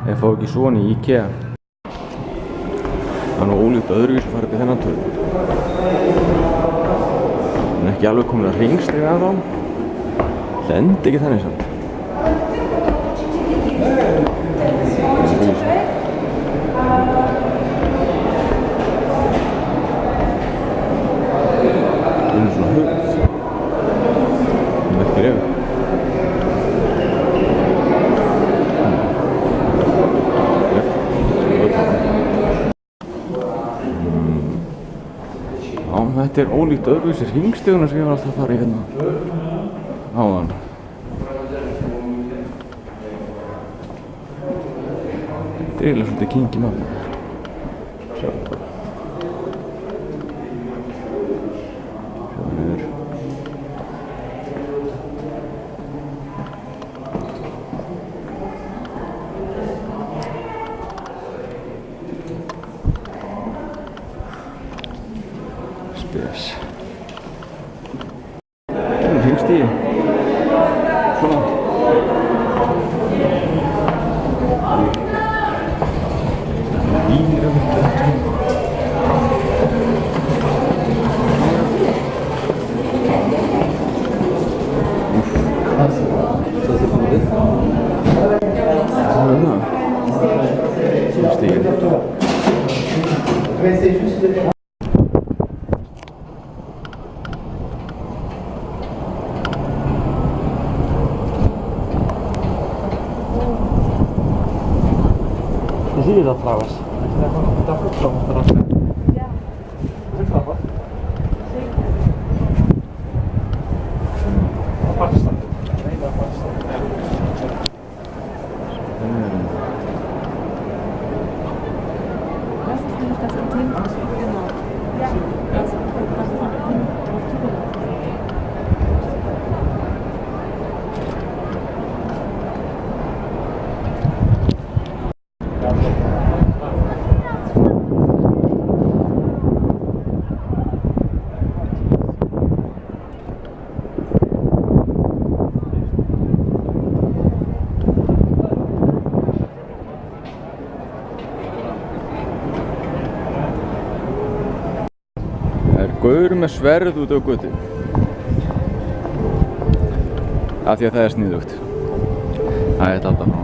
Ég fá ekki svona í IKEA. Það er nú ólíkt öðruvísi að fara upp í þennan turn. Það er ekki alveg komin að hringstiga ennþá. Lendi ekki þannig samt. Það er svona hurð. Það verkir yfir. Þetta er ólíkt öðruvísi hringstiguna sem ég var alltaf að fara í hérna áðan. Þetta er eiginlega svolítið kinky maður. Sjáum bara. Sjáum niður. Spes. Það er hringstígi. Svona. Víra mitt. Ça c'est pas mauvais. Hringstígi. Mais c'est juste zie je dat trouwens? Dat je daar gewoon op het dak op zo moet terras zijn. Ja. Dat is ook grappig. Zeker. Apart staan. Nee, daar apart staan. Ja. Das ist nämlich das Antennen. Genau. Ja. Das ist von hinten drauf zugelassen. Það er gaur með sverð út á götu. Af því að það er sniðugt. Það er alltaf frá.